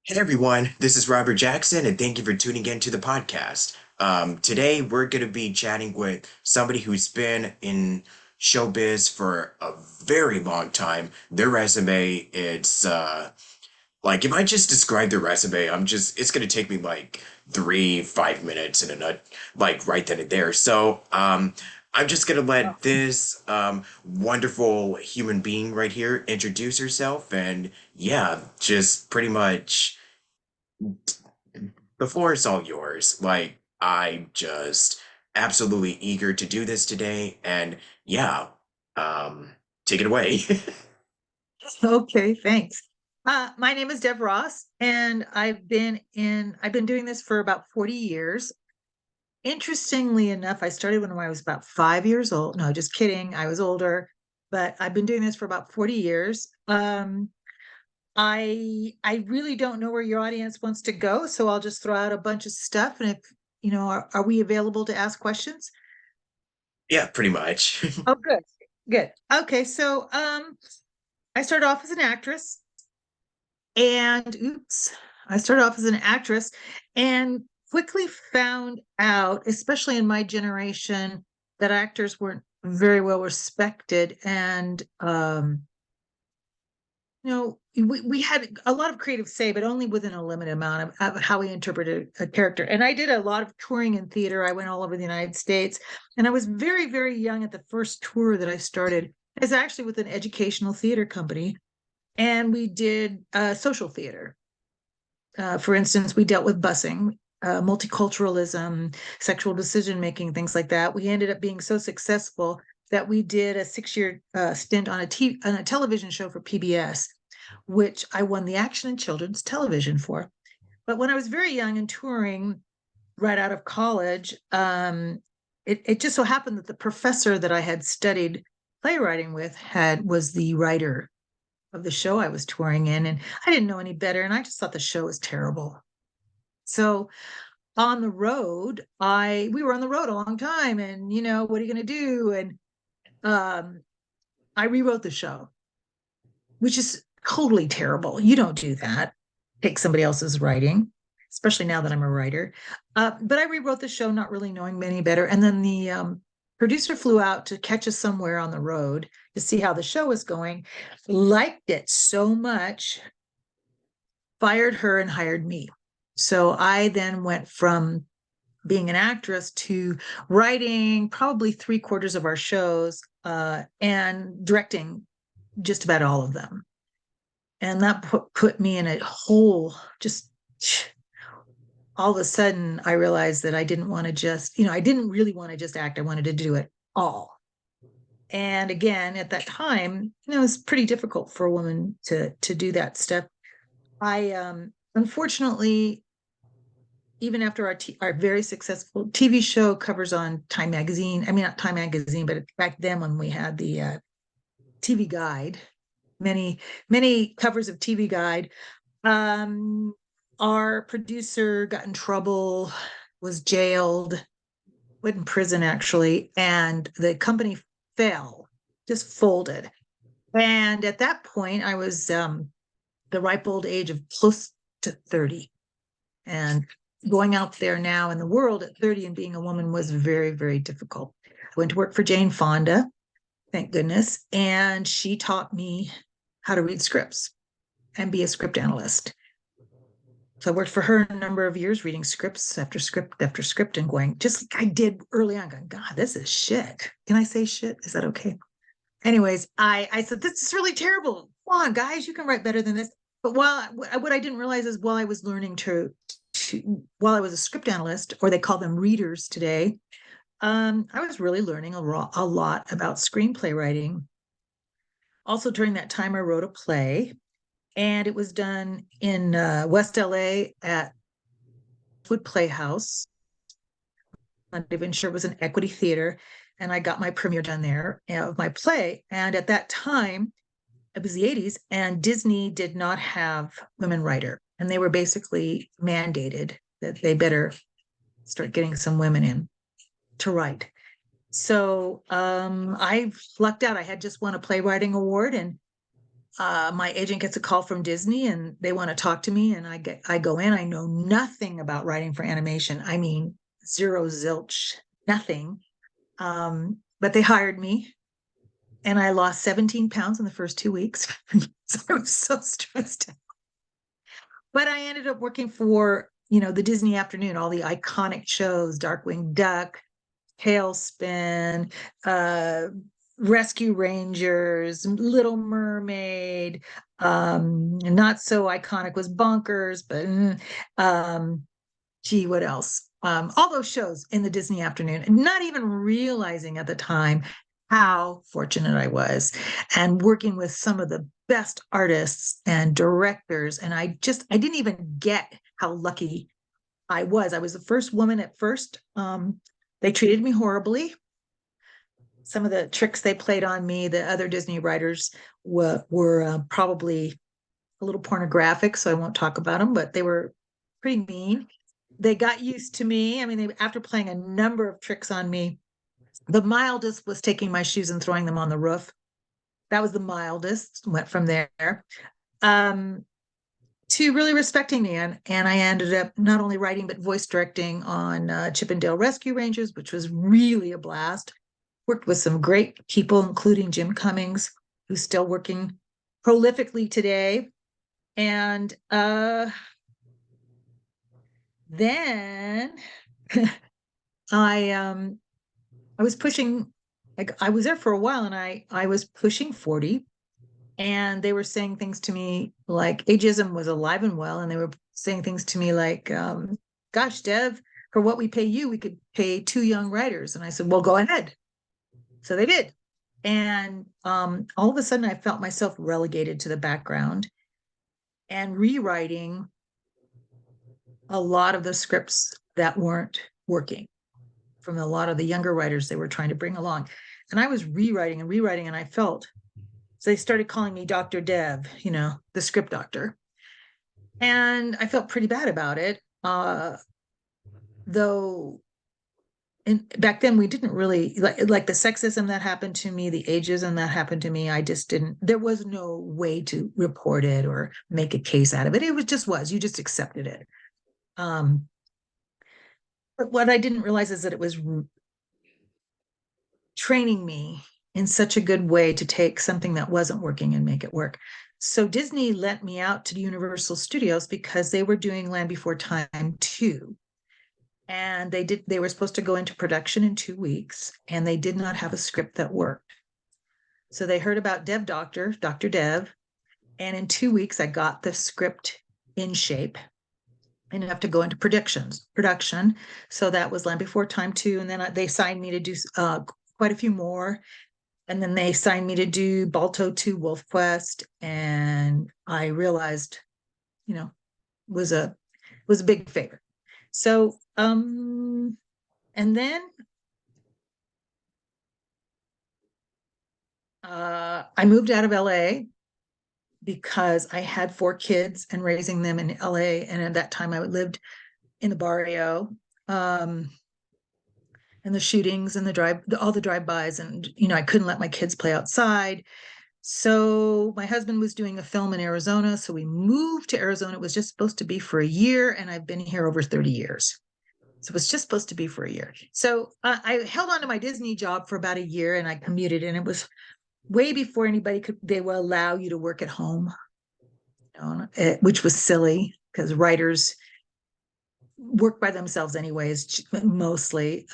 Hey everyone, this is Robert Jackson, and thank you for tuning in to the podcast. Today we're going to be chatting with somebody who's been in showbiz for a very long time. Their resume, it's if I just describe their resume, it's going to take me like 5 minutes in a nut, like right then and there. I'm just going to let this wonderful human being right here introduce herself, and yeah, just pretty much. The floor is all yours. I'm just absolutely eager to do this today. And yeah, um, take it away. Okay, thanks. My name is Deb Ross, and I've been doing this for about 40 years. Interestingly enough, I started when I was about 5 years old. No, just kidding. I was older, but I've been doing this for about 40 years. I really don't know where your audience wants to go, so I'll just throw out a bunch of stuff. And if are we available to ask questions? Yeah, pretty much. Oh, good, good. Okay, so I started off as an actress. And oops, I started off as an actress and quickly found out, especially in my generation, that actors weren't very well respected. And, we had a lot of creative say, but only within a limited amount of how we interpreted a character. And I did a lot of touring in theater. I went all over the United States. And I was very, very young at the first tour that I started. It was actually with an educational theater company. And we did social theater. For instance, we dealt with busing, multiculturalism, sexual decision making, things like that. We ended up being so successful that we did a 6 year stint on on a television show for PBS, which I won the Action and Children's Television for. But when I was very young and touring right out of college, it just so happened that the professor that I had studied playwriting with was the writer of the show I was touring in, and I didn't know any better, and I just thought the show was terrible. So on the road, I we were on the road a long time, and what are you going to do? And um, I rewrote the show, which is totally terrible. You don't do that. Take somebody else's writing, especially now that I'm a writer. But I rewrote the show, not really knowing any better. And then the producer flew out to catch us somewhere on the road to see how the show was going, liked it so much, fired her and hired me. So I then went from being an actress to writing probably three-quarters of our shows and directing just about all of them. And that put me in a whole just all of a sudden I realized that I didn't want to just, I didn't really want to just act. I wanted to do it all. And again, at that time, it was pretty difficult for a woman to do that stuff. I unfortunately, even after our very successful TV show covers on Time Magazine, I mean not Time Magazine, but back then when we had the TV Guide, many covers of TV Guide, um, our producer got in trouble, was jailed, went in prison actually, and the company fell, just folded. And at that point, I was the ripe old age of close to 30. And going out there now in the world at 30 and being a woman was very, very difficult. I went to work for Jane Fonda, thank goodness, and she taught me how to read scripts and be a script analyst. So I worked for her a number of years, reading scripts after script after script and going, just like I did early on, going, God, this is shit. Can I say shit? Is that okay? Anyways, I said, this is really terrible. Come on, guys, you can write better than this. But what I didn't realize is while I was learning while I was a script analyst, or they call them readers today, I was really learning a lot about screenplay writing. Also, during that time, I wrote a play, and it was done in West LA at Wood Playhouse. I'm not even sure it was an Equity Theater, and I got my premiere done there of my play. And at that time, it was the 80s, and Disney did not have women writer, and they were basically mandated that they better start getting some women in to write. So I lucked out. I had just won a playwriting award, and my agent gets a call from Disney and they want to talk to me, and I go in. I know nothing about writing for animation. I mean, zero zilch, nothing. But they hired me, and I lost 17 pounds in the first 2 weeks. So I was so stressed out. But I ended up working for, the Disney Afternoon, all the iconic shows, Darkwing Duck, Tailspin, uh, Rescue Rangers, Little Mermaid. Not so iconic was Bonkers, but gee, what else? All those shows in the Disney Afternoon, and not even realizing at the time how fortunate I was, and working with some of the best artists and directors. And I didn't even get how lucky I was. I was the first woman at first. They treated me horribly. Some of the tricks they played on me, the other Disney writers were probably a little pornographic, so I won't talk about them, but they were pretty mean. They got used to me. I mean, after playing a number of tricks on me, the mildest was taking my shoes and throwing them on the roof. That was the mildest. Went from there um, to really respecting me, and I ended up not only writing but voice directing on Chip 'n Dale Rescue Rangers, which was really a blast. Worked with some great people, including Jim Cummings, who's still working prolifically today. And then I I was pushing, like, I was there for a while, and I was pushing 40, and they were saying things to me like ageism was alive and well, and they were saying things to me like, gosh, Dev, for what we pay you, we could pay two young writers. And I said, well, go ahead. So they did. And all of a sudden I felt myself relegated to the background and rewriting a lot of the scripts that weren't working from a lot of the younger writers they were trying to bring along. And I was rewriting and rewriting, and I felt, so they started calling me Dr. Dev, the script doctor. And I felt pretty bad about it. Though and back then we didn't really like the sexism that happened to me, the ageism that happened to me. I just didn't, there was no way to report it or make a case out of it. It was just was, you just accepted it. But what I didn't realize is that it was training me in such a good way to take something that wasn't working and make it work. So Disney lent me out to the Universal Studios because they were doing Land Before Time 2. And they were supposed to go into production in 2 weeks, and they did not have a script that worked. So they heard about Dr. Dev, and in 2 weeks I got the script in shape enough to go into production. So that was Land Before Time 2, and then they signed me to do quite a few more. And then they signed me to do Balto 2 Wolf Quest, and I realized, was a big favor. So and then I moved out of LA because I had 4 kids and raising them in LA. And at that time I lived in the barrio. And the shootings and all the drive-bys, and I couldn't let my kids play outside. So my husband was doing a film in Arizona, so we moved to Arizona. It was just supposed to be for a year, and I've been here over 30 years. So it was just supposed to be for a year. So I held on to my Disney job for about a year, and I commuted, and it was way before they will allow you to work at home, which was silly because writers work by themselves anyways, mostly.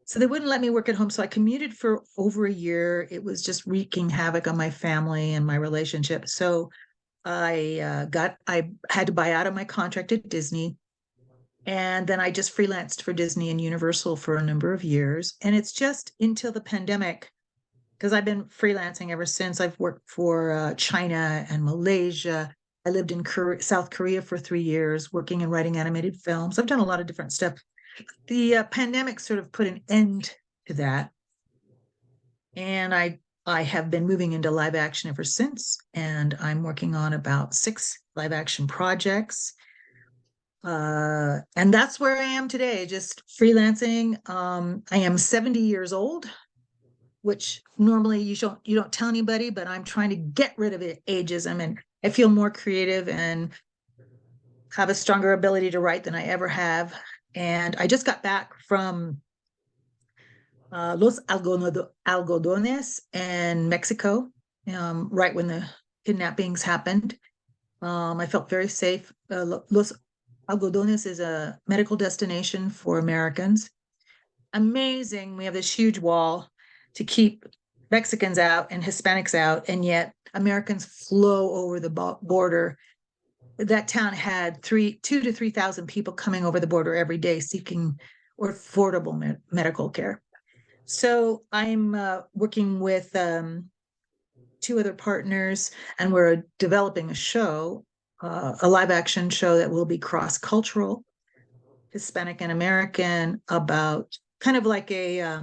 So they wouldn't let me work at home. So I commuted for over a year. It was just wreaking havoc on my family and my relationship. So I had to buy out of my contract at Disney. And then I just freelanced for Disney and Universal for a number of years. And it's just until the pandemic, because I've been freelancing ever since. I've worked for China and Malaysia. I lived in South Korea for 3 years, working and writing animated films. I've done a lot of different stuff. The pandemic sort of put an end to that. And I have been moving into live action ever since. And I'm working on about 6 live action projects. And that's where I am today, just freelancing. I am 70 years old, which normally you don't tell anybody, but I'm trying to get rid of it, ageism, and I feel more creative and have a stronger ability to write than I ever have. And I just got back from Algodones in Mexico, right when the kidnappings happened. I felt very safe. Los Algodones is a medical destination for Americans. Amazing. We have this huge wall to keep Mexicans out and Hispanics out, and yet Americans flow over the border. That town had 2 to 3,000 people coming over the border every day seeking affordable medical care. So I'm working with two other partners, and we're developing a show, a live action show that will be cross cultural, Hispanic and American, about kind of like a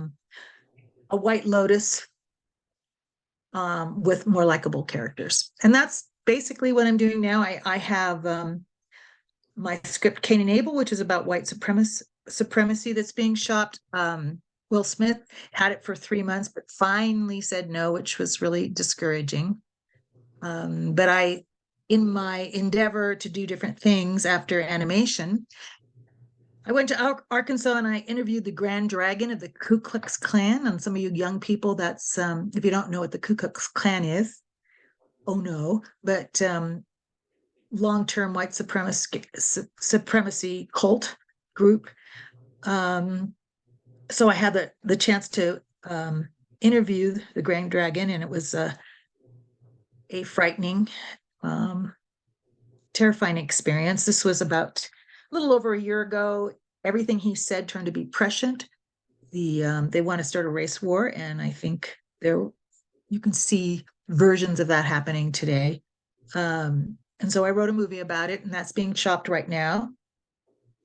White Lotus, with more likable characters. And that's basically what I'm doing now. I have my script, Cain and Abel, which is about white supremacy that's being shopped. Will Smith had it for 3 months, but finally said no, which was really discouraging. But in my endeavor to do different things after animation, I went to Arkansas and I interviewed the Grand Dragon of the Ku Klux Klan. And some of you young people, that's if you don't know what the Ku Klux Klan is, oh no, but long-term white supremacy cult group. So I had the chance to interview the Grand Dragon, and it was a frightening, terrifying experience. This was about a little over a year ago. Everything he said turned to be prescient. They want to start a race war, and I think you can see versions of that happening today. And so I wrote a movie about it, and that's being shopped right now.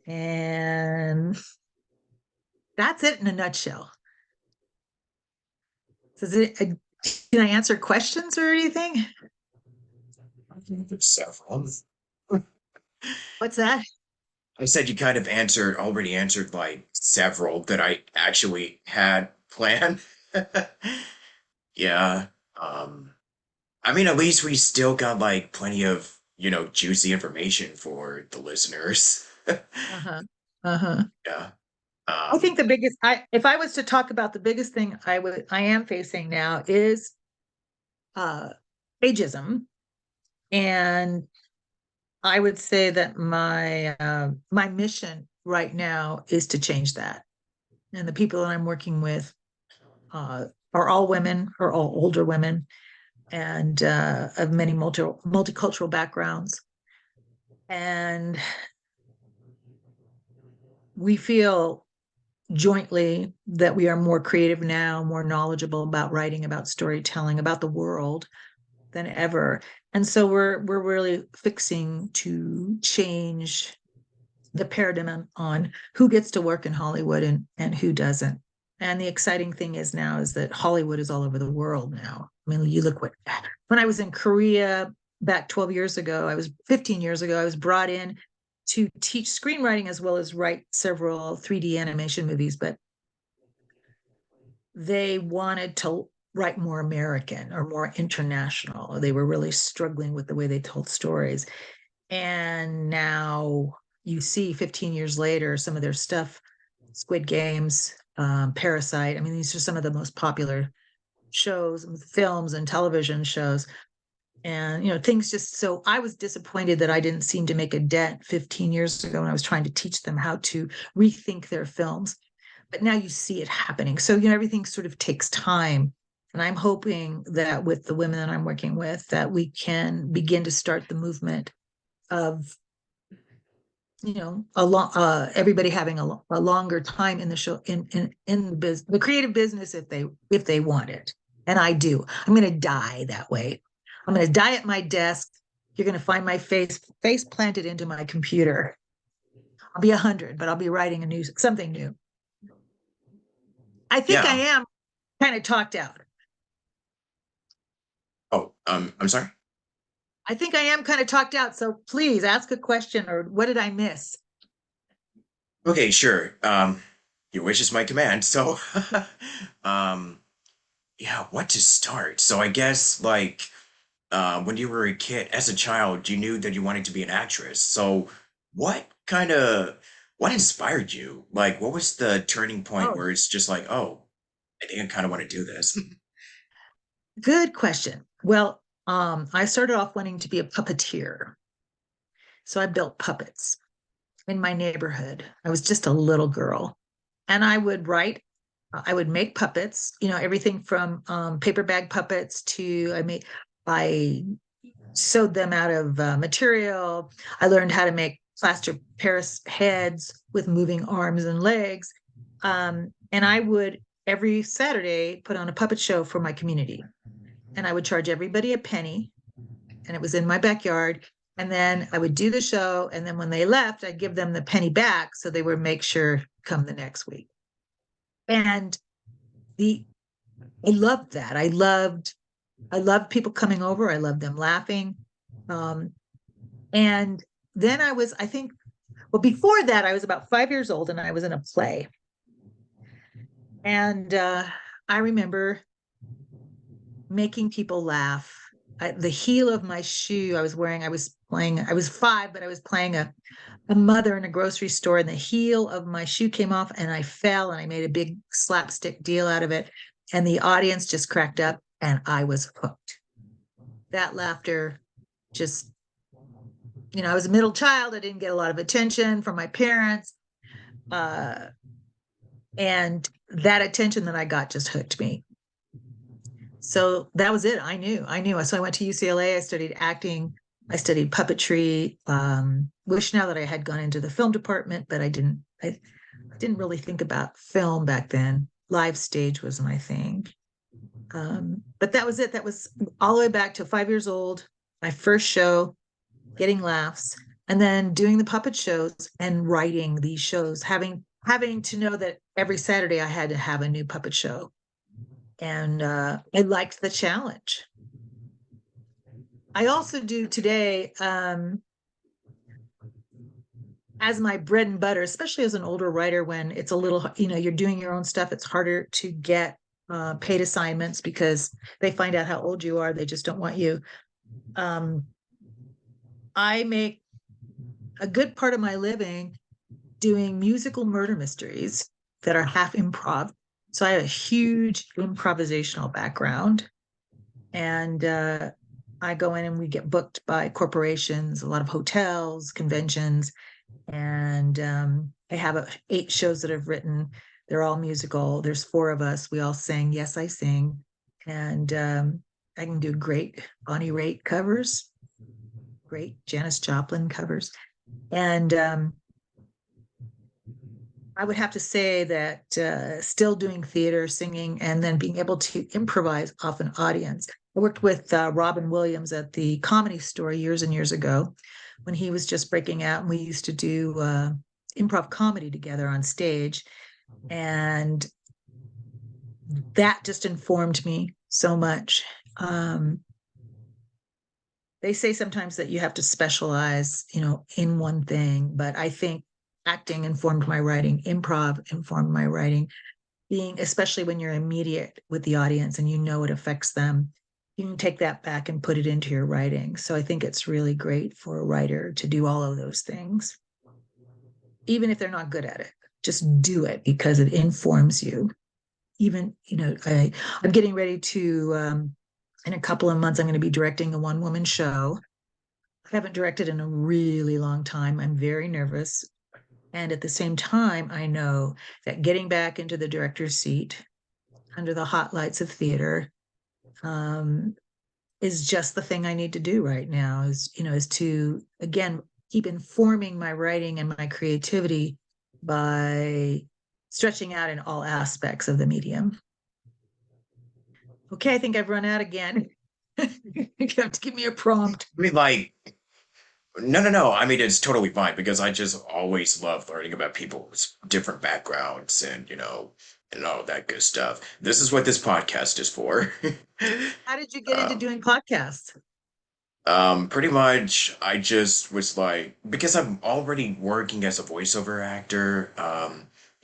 And that's it in a nutshell. Can I answer questions or anything? There's several. What's that? I said you kind of already answered like several that I actually had planned. Yeah. Um, I mean, at least we still got like plenty of, juicy information for the listeners. Uh-huh. Uh-huh. Yeah. I think Um, the biggest, if I was to talk about the biggest thing I am facing now is uh ageism. And I would say that my mission right now is to change that. And the people that I'm working with uh, are all women, are all older women, and of many multicultural backgrounds. And we feel jointly that we are more creative now, more knowledgeable about writing, about storytelling, about the world than ever. And so we're really fixing to change the paradigm on who gets to work in Hollywood and who doesn't. And the exciting thing is now is that Hollywood is all over the world now. I mean, you look when I was in Korea back 12 years ago, 15 years ago, I was brought in to teach screenwriting as well as write several 3D animation movies, but they wanted to write more American or more international. They were really struggling with the way they told stories. And now you see 15 years later, some of their stuff, Squid Games, Parasite. I mean, these are some of the most popular shows, films, and television shows. And, things just so I was disappointed that I didn't seem to make a dent 15 years ago when I was trying to teach them how to rethink their films. But now you see it happening. So, everything sort of takes time. And I'm hoping that with the women that I'm working with, that we can begin to start the movement of everybody having a longer time in the show in the creative business if they want it. And I do. I'm going to die that way. I'm going to die at my desk. You're going to find my face planted into my computer. I'll be 100, but I'll be writing something new. I think I yeah. am kind of talked out. Oh, I'm sorry. I think I am kind of talked out. So please ask a question, or what did I miss? Okay, sure. Your wish is my command. So, um, yeah, what to start? So I guess like when you were a kid, as a child, you knew that you wanted to be an actress. So what kind of what inspired you? Like, what was the turning point Oh, where it's just like, oh, I think I kind of want to do this? good question. Well, I started off wanting to be a puppeteer. So I built puppets in my neighborhood. I was just a little girl. And I would make puppets, everything from paper bag puppets to I sewed them out of material. I learned how to make plaster Paris heads with moving arms and legs. And I would every Saturday put on a puppet show for my community. And I would charge everybody a penny, and it was in my backyard. And then I would do the show. And then when they left, I'd give them the penny back so they would make sure come the next week. And the I loved that. I loved people coming over. I loved them laughing. Um, and then I think, well, before that, I was about 5 years old and I was in a play. And I remember making people laugh. The heel of my shoe I was playing, I was five, but I was playing a mother in a grocery store, and the heel of my shoe came off and I fell and I made a big slapstick deal out of it. And the audience just cracked up and I was hooked. That laughter just, I was a middle child. I didn't get a lot of attention from my parents. Uh, and that attention that I got just hooked me. So that was it. I knew. So I went to UCLA. I studied acting. I studied puppetry. Wish now that I had gone into the film department, but I didn't really think about film back then. Live stage was my thing. But that was it. That was all the way back to 5 years old. My first show, getting laughs, and then doing the puppet shows and writing these shows, having to know that every Saturday I had to have a new puppet show, and I liked the challenge. I also do today as my bread and butter, especially as an older writer, when it's a little, you're doing your own stuff, it's harder to get paid assignments because they find out how old you are. They just don't want you. Um, I make a good part of my living doing musical murder mysteries that are half improv. So I have a huge improvisational background. And I go in and we get booked by corporations, a lot of hotels, conventions, and I have 8 shows that I've written. They're all musical. There's 4 of us. We all sing. Yes, I sing, and I can do great Bonnie Raitt covers, great Janis Joplin covers, and I would have to say that still doing theater, singing, and then being able to improvise off an audience. I worked with Robin Williams at the Comedy Store years and years ago when he was just breaking out, and we used to do improv comedy together on stage. And that just informed me so much. Um, they say sometimes that you have to specialize, in one thing, but I think acting informed my writing, improv informed my writing, being, especially when you're immediate with the audience and it affects them, you can take that back and put it into your writing. So I think it's really great for a writer to do all of those things, even if they're not good at it. Just do it because it informs you. Even, I'm getting ready to, in a couple of months, I'm going to be directing a one-woman show. I haven't directed in a really long time. I'm very nervous. And at the same time, I know that getting back into the director's seat under the hot lights of theater um, is just the thing I need to do right now. Is to again keep informing my writing and my creativity by stretching out in all aspects of the medium. Okay, I think I've run out again. You have to give me a prompt. I mean, like, no, no, no. I mean, it's totally fine because I just always love learning about people's different backgrounds and all that good stuff. This is what this podcast is for. How did you get into um, doing podcasts? Pretty much, I just was like, because I'm already working as a voiceover actor,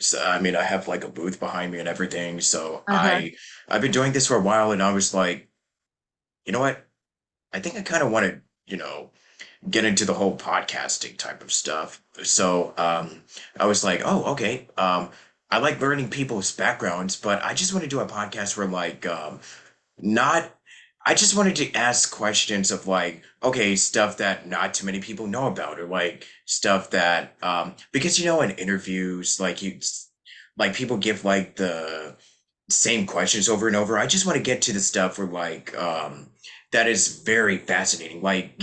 So, I mean, I have like a booth behind me and everything. So Uh-huh. I've been doing this for a while, and I was like, you know what? I think I kind of want to, get into the whole podcasting type of stuff. So I was like, oh, okay. I like learning people's backgrounds, but I just want to do a podcast where like not I just wanted to ask questions of like, okay, stuff that not too many people know about, or like stuff that because in interviews like people give like the same questions over and over. I just want to get to the stuff where like that is very fascinating. Like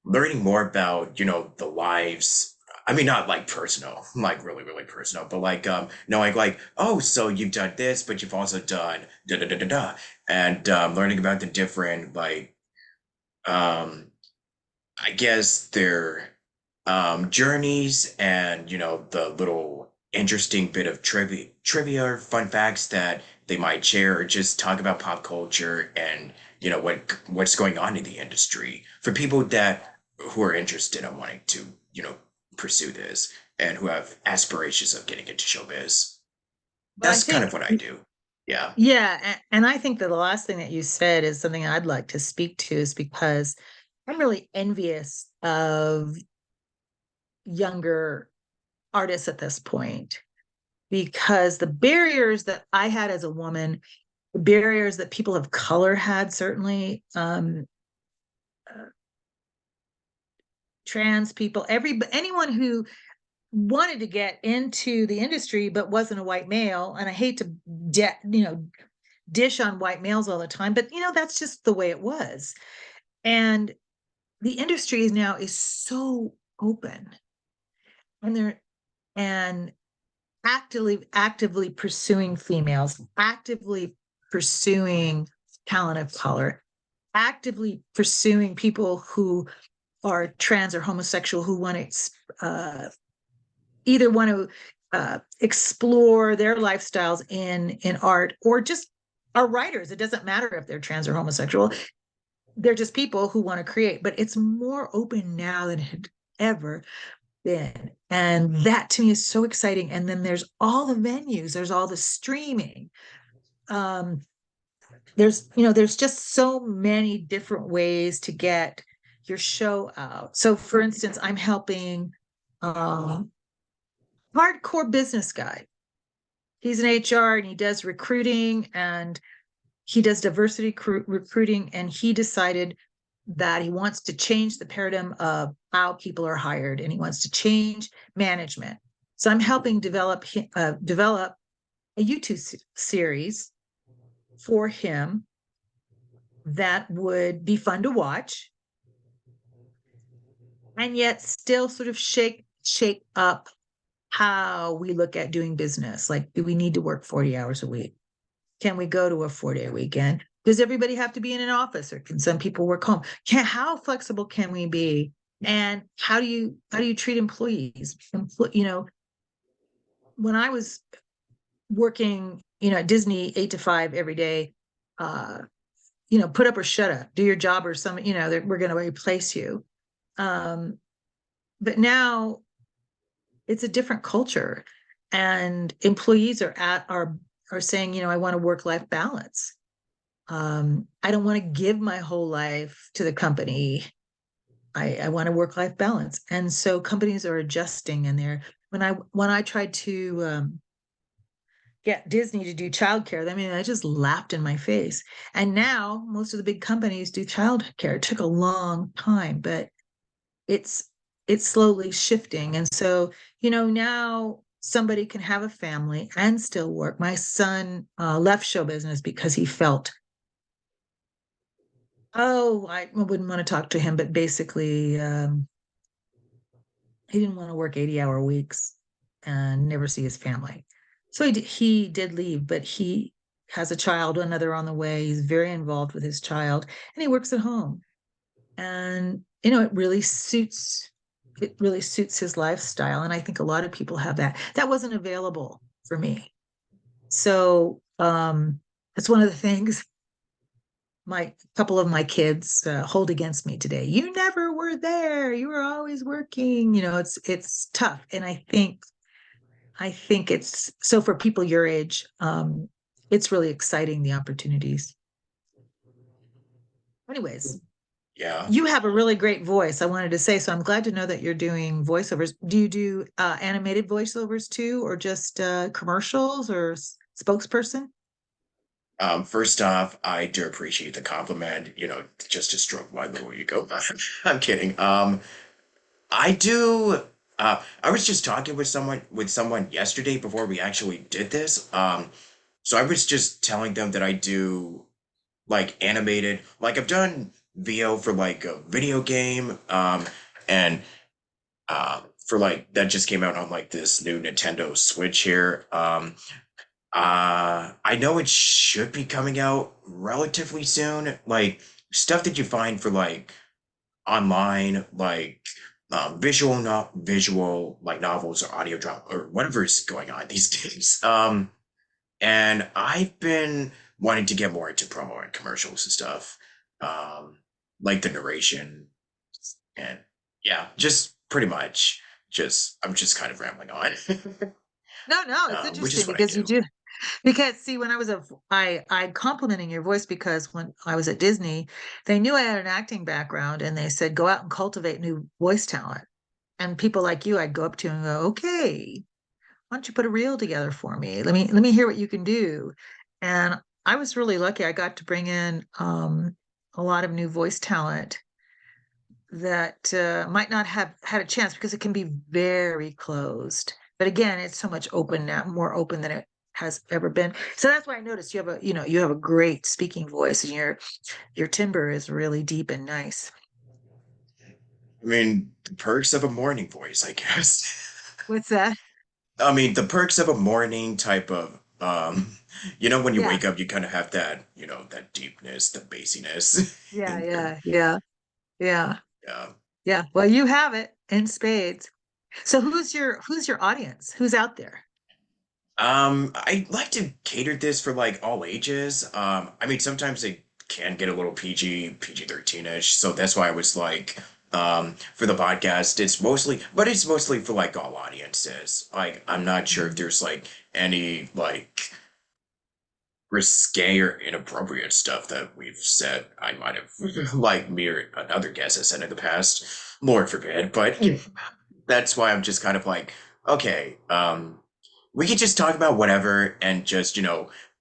learning more about, the lives. I mean, not like personal, like really, really personal, but like knowing like, oh, so you've done this, but you've also done da da da da da, and learning about the different like I guess their journeys, and the little interesting bit of trivia or fun facts that they might share, or just talk about pop culture and what's going on in the industry for people that who are interested in wanting to pursue this and who have aspirations of getting into showbiz. Well, I That's kind think, of what I do. Yeah. yeah, and I think that the last thing that you said is something I'd like to speak to, is because I'm really envious of younger artists at this point, because the barriers that I had as a woman, the barriers that people of color had, certainly, uh, trans people, anyone who wanted to get into the industry but wasn't a white male. And I hate to dish on white males all the time, but that's just the way it was. And the industry is so open, and they're and actively pursuing females, actively pursuing talent of color, actively pursuing people who are trans or homosexual, who want to either want to explore their lifestyles in art, or just are writers. It doesn't matter if they're trans or homosexual. They're just people who want to create. But it's more open now than it had ever been. And that to me is so exciting. And then there's all the venues, there's all the streaming. Um, there's just so many different ways to get your show out. So for instance, I'm helping hardcore business guy. He's an HR and he does recruiting, and he does diversity recruiting, and he decided that he wants to change the paradigm of how people are hired, and he wants to change management. So I'm helping develop a YouTube series for him that would be fun to watch, and yet still sort of shake up how we look at doing business. Like, do we need to work 40 hours a week? Can we go to a 4-day weekend? Does everybody have to be in an office, or can some people work home? How flexible can we be? And how do you treat employees? When I was working, at Disney 8 to 5 every day, uh, put up or shut up, do your job, or we're going to replace you. Um, but now it's a different culture, and employees are saying, I want a work-life balance. I don't want to give my whole life to the company. I want a work-life balance. And so companies are adjusting, and when I tried to get Disney to do childcare, I mean, I just laughed in my face. And now most of the big companies do childcare. It took a long time, but it's it's slowly shifting. And so, now somebody can have a family and still work. My son left show business because he felt, oh, I wouldn't want to talk to him, but basically, he didn't want to work 80-hour weeks and never see his family. So he did leave, but he has a child, another on the way. He's very involved with his child, and he works at home. And, it really suits his lifestyle. And I think a lot of people have that. That wasn't available for me. So that's one of the things my couple of my kids hold against me today. You never were there. You were always working. It's tough. And I think I think it's so for people your age, it's really exciting the opportunities. Anyways, Yeah. you have a really great voice, I wanted to say. So I'm glad to know that you're doing voiceovers. Do you do animated voiceovers too, or just commercials or spokesperson? First off, I do appreciate the compliment, just to stroke my little ego. I'm kidding. I do. I was just talking with someone yesterday before we actually did this. So I was just telling them that I do like animated, like I've done VO for like a video game, and for like that just came out on like this new Nintendo Switch here. I know it should be coming out relatively soon. Like stuff that you find for like online, like visual like novels or audio drama or whatever is going on these days. And I've been wanting to get more into promo and commercials and stuff, um, like the narration and yeah, just pretty much. Just I'm just kind of rambling on, No, no, it's which interesting is what I because you do. do. Because see, when I was I'm complimenting your voice because when I was at Disney, they knew I had an acting background and they said, go out and cultivate new voice talent. And people like you, I'd go up to and go, okay, why don't you put a reel together for me? Let me hear what you can do. And I was really lucky. I got to bring in a lot of new voice talent that might not have had a chance because it can be very closed. But again, it's so much open now, more open than it has ever been. So that's why I noticed you have you have a great speaking voice, and your timbre is really deep and nice. I mean, the perks of a morning voice, I guess. What's that? I mean, the perks of a morning type of, when you Yeah, wake up, you kind of have that, that deepness, the bassiness yeah, in your, yeah, yeah, yeah, yeah. yeah. Well, you have it in spades. So who's your audience? Who's out there? I like to cater this for like all ages. I mean, sometimes it can get a little PG-13-ish, so that's why I was like, for the podcast, it's mostly for like all audiences. Like, I'm not sure if Mhm. there's like any like risque or inappropriate stuff that we've said. I might have, like me or another guest has said in the past. Lord forbid, but that's why I'm just kind of like, okay, we could just talk about whatever and just,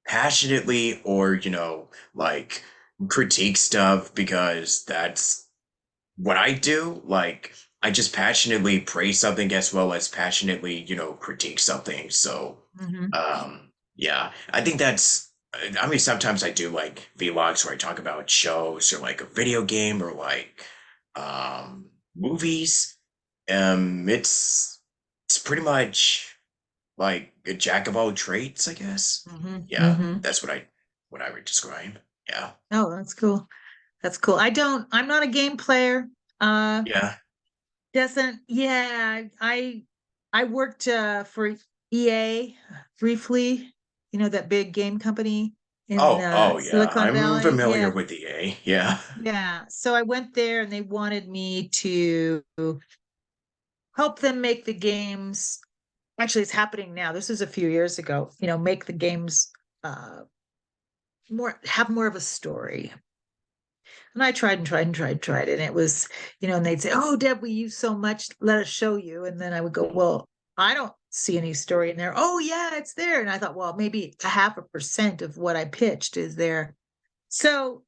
passionately or, like critique stuff because that's what I do. Like, I just passionately praise something as well as passionately, critique something. So, Mhm. yeah, I think I mean, sometimes I do like vlogs where I talk about shows or like a video game or like, movies. It's pretty much like a jack of all trades, I guess. Mhm. Yeah, Mhm. that's what I would describe. Yeah. Oh, that's cool. That's cool. I'm not a game player. Uh, Yeah. doesn't, yeah, I worked for EA briefly, that big game company in Oh yeah. Silicon I'm Valley. familiar Yeah. with EA. Yeah. Yeah. So I went there and they wanted me to help them make the games. Actually, it's happening now. This is a few years ago, make the games uh have more of a story. And I tried and tried and tried and tried. And it was, and they'd say, oh, Deb, we use so much. Let us show you. And then I would go, well, I don't see any story in there. Oh, yeah, it's there. And I thought, well, maybe a 0.5% of what I pitched is there. So,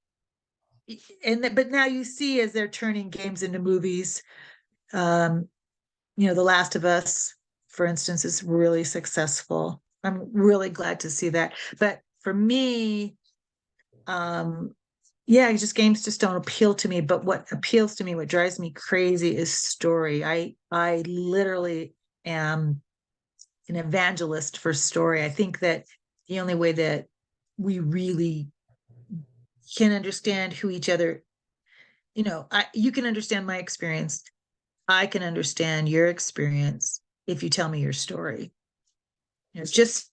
but now you see as they're turning games into movies, um, The Last of Us, for instance, is really successful. I'm really glad to see that. But for me, um, yeah, just games just don't appeal to me. But what appeals to me, what drives me crazy is story. I literally am an evangelist for story. I think that the only way that we really can understand who each other, you can understand my experience. I can understand your experience if you tell me your story. It's just,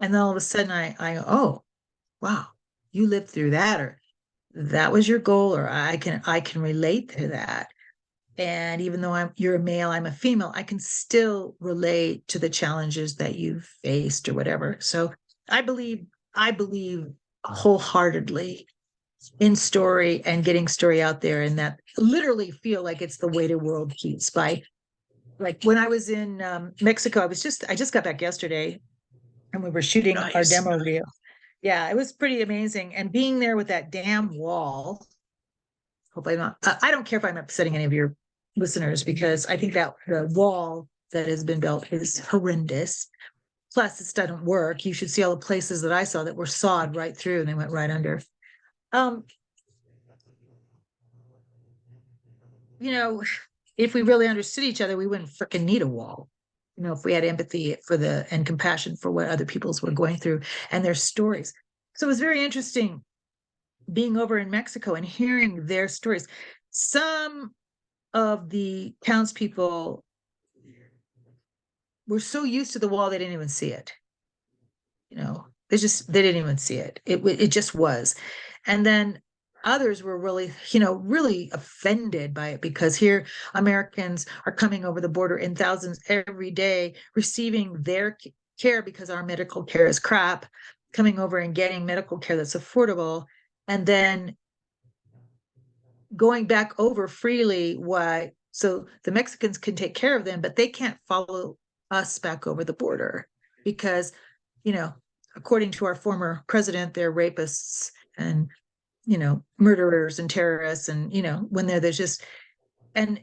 and then all of a sudden oh, wow, you lived through that, or that was your goal, or I can relate to that. And even though you're a male, I'm a female, I can still relate to the challenges that you've faced or whatever. So I believe, I believe wholeheartedly in story and getting story out there, and that literally feel like it's the way the world keeps by. Like when I was in Mexico, I just got back yesterday, and we were shooting our Nice. demo reel. Yeah, it was pretty amazing. And being there with that damn wall, hope I'm not, I don't care if I'm upsetting any of your listeners, because I think that the wall that has been built is horrendous. Plus, it doesn't work. You should see all the places that I saw that were sawed right through and they went right under. Um, you know, if we really understood each other, we wouldn't freaking need a wall. You know, if we had empathy for the and compassion for what other people's were going through and their stories. So it was very interesting being over in Mexico and hearing their stories. Some of the townspeople were so used to the wall they didn't even see it. You know, they didn't even see it. It just was. And then others were really, you know, really offended by it, because here Americans are coming over the border in thousands every day, receiving their care because our medical care is crap, coming over and getting medical care that's affordable, and then going back over freely. Why? So the Mexicans can take care of them, but they can't follow us back over the border because, you know, according to our former president, they're rapists and, you know, murderers and terrorists. And, you know, when there's just, and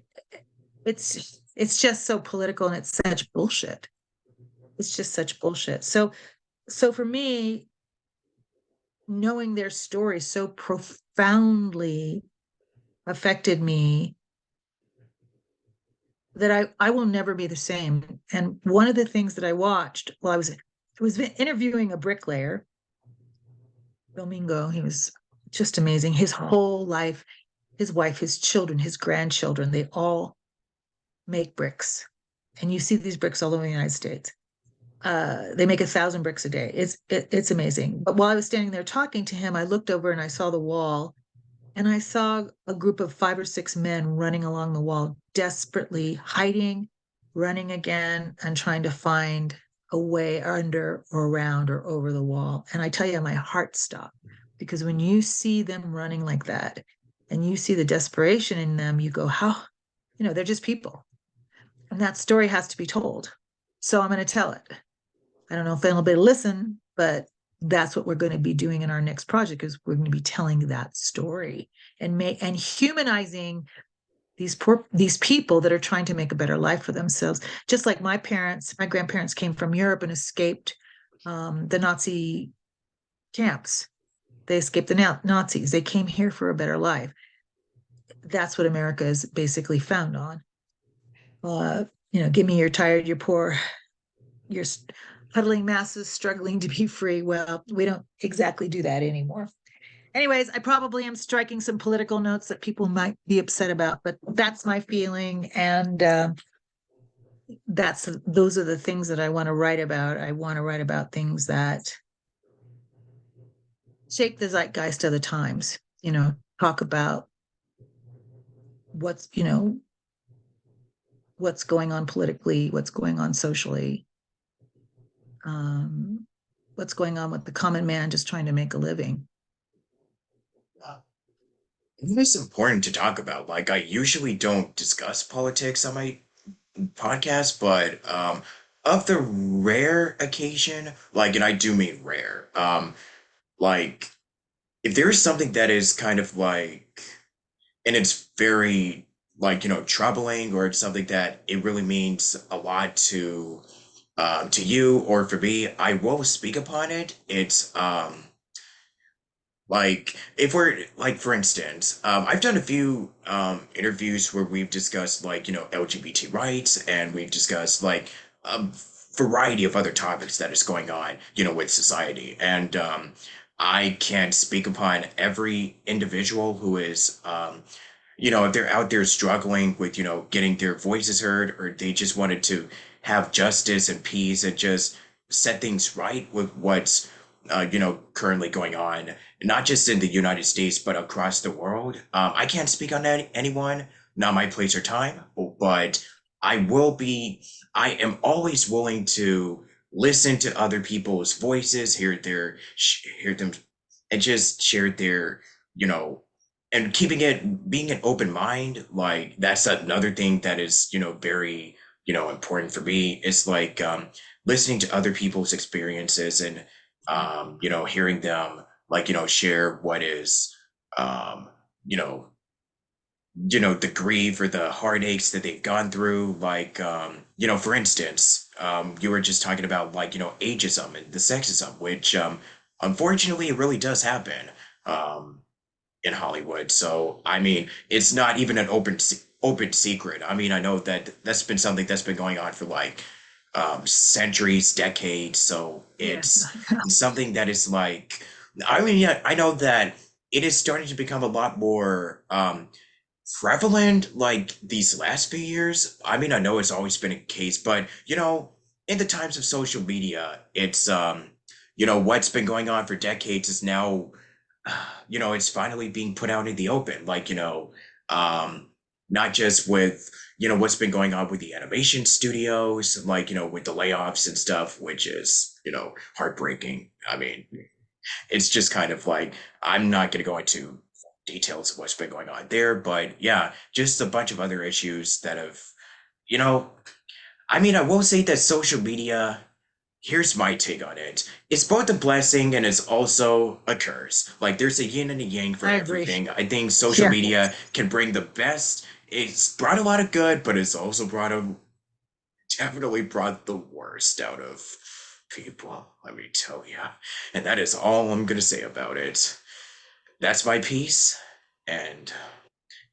it's just so political, and it's such bullshit. It's just such bullshit. So for me, knowing their story so profoundly affected me that I will never be the same. And one of the things that I watched while I was interviewing a bricklayer, Domingo. He was just amazing. His whole life, his wife, his children, his grandchildren, they all make bricks. And you see these bricks all over the United States. They make 1,000 bricks a day. It's amazing. But while I was standing there talking to him, I looked over and I saw the wall, and I saw a group of 5 or 6 men running along the wall, desperately hiding, running again, and trying to find a way under or around or over the wall. And I tell you, my heart stopped, because when you see them running like that and you see the desperation in them, you go, how, you know, they're just people. And that story has to be told. So I'm going to tell it. I don't know if anybody will listen, but that's what we're going to be doing in our next project, is we're going to be telling that story and humanizing these people that are trying to make a better life for themselves. Just like my grandparents came from Europe and escaped the Nazi camps. They escaped the Nazis. They came here for a better life. That's what America is basically found on. You know, give me your tired, your poor, your huddling masses struggling to be free. Well, we don't exactly do that anymore. Anyways, I probably am striking some political notes that people might be upset about, but that's my feeling. And those are the things that I want to write about. I want to write about things that shake the zeitgeist of the times, you know, talk about what's, you know, what's going on politically, what's going on socially, um, what's going on with the common man just trying to make a living. I think it's important to talk about. Like, I usually don't discuss politics on my podcast, but of the rare occasion, like, and I do mean rare, like, if there is something that is kind of like, and it's very, like, you know, troubling, or it's something that it really means a lot to you or for me, I will speak upon it. It's like, if we're like, for instance, I've done a few interviews where we've discussed, like, you know, LGBT rights, and we've discussed like a variety of other topics that is going on, you know, with society. And I can't speak upon every individual who is you know, if they're out there struggling with, you know, getting their voices heard, or they just wanted to have justice and peace and just set things right with what's, you know, currently going on, not just in the United States, but across the world. I can't speak on anyone, not my place or time, but I will be, I am always willing to listen to other people's voices, hear them, and just share their, you know, and being an open mind, like that's another thing that is, very, important for me. Is like, listening to other people's experiences and, hearing them, like, share what is, um, you know, the grief or the heartaches that they've gone through. Like, for instance, you were just talking about, like, ageism and the sexism, which, unfortunately, it really does happen, um, in Hollywood. So, I mean, it's not even an open secret. I mean, I know that that's been something that's been going on for like, centuries, decades. So Yes. it's something that is like, I mean, yeah, I know that it is starting to become a lot more, prevalent like these last few years. I mean, I know it's always been a case, but in the times of social media, it's, what's been going on for decades is now, it's finally being put out in the open. Like, um, not just with, what's been going on with the animation studios, like, with the layoffs and stuff, which is, heartbreaking. I mean, it's just kind of like, I'm not going to go into details of what's been going on there, but yeah, just a bunch of other issues that have, you know, I mean, I will say that social media, here's my take on it. It's both a blessing and it's also a curse. Like, there's a yin and a yang for I agree. everything. I think social Yeah. media can bring the best. It's brought a lot of good, but it's also definitely brought the worst out of people, let me tell you. And that is all I'm going to say about it. That's my piece. And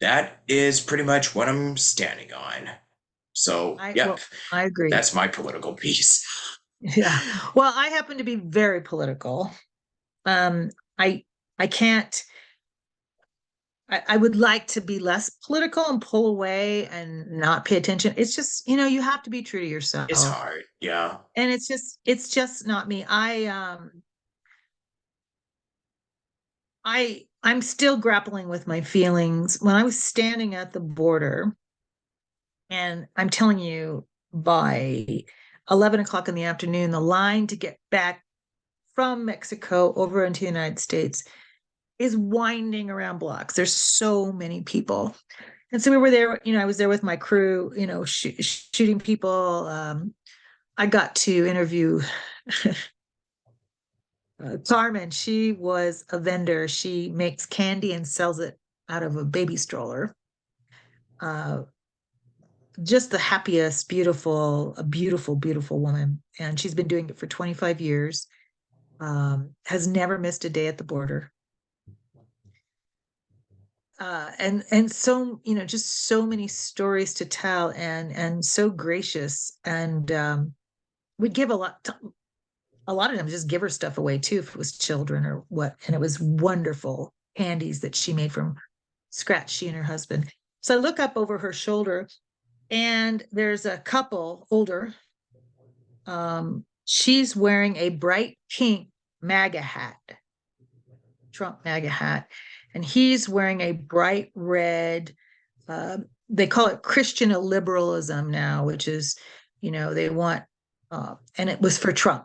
that is pretty much what I'm standing on. So, yep, Well, I agree. that's my political piece. Yeah. Well, I happen to be very political. Um, I I can't I would like to be less political and pull away and not pay attention. It's just, you have to be true to It's yourself. hard, yeah. And it's just not me. I'm still grappling with my feelings. When I was standing at the border, and I'm telling you, by 11 o'clock in the afternoon, the line to get back from Mexico over into the United States is winding around blocks. There's so many people. And so we were there, I was there with my crew, shooting people. I got to interview Carmen. She was a vendor. She makes candy and sells it out of a baby stroller. Uh, just the happiest, a beautiful, beautiful woman. And she's been doing it for 25 years, has never missed a day at the border. And so, just so many stories to tell, and so gracious. And we'd give a lot of them just give her stuff away too, if it was children or what. And it was wonderful candies that she made from scratch, she and her husband. So I look up over her shoulder, and there's a couple older. She's wearing a bright pink MAGA hat, Trump MAGA hat, and he's wearing a bright red. Uh, they call it Christian liberalism now, which is, they want, and it was for Trump.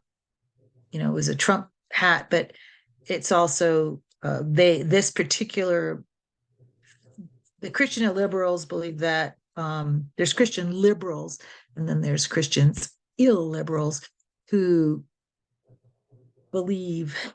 It was a Trump hat, but it's also, this particular, the Christian liberals believe that, there's Christian liberals, and then there's Christians illiberals who believe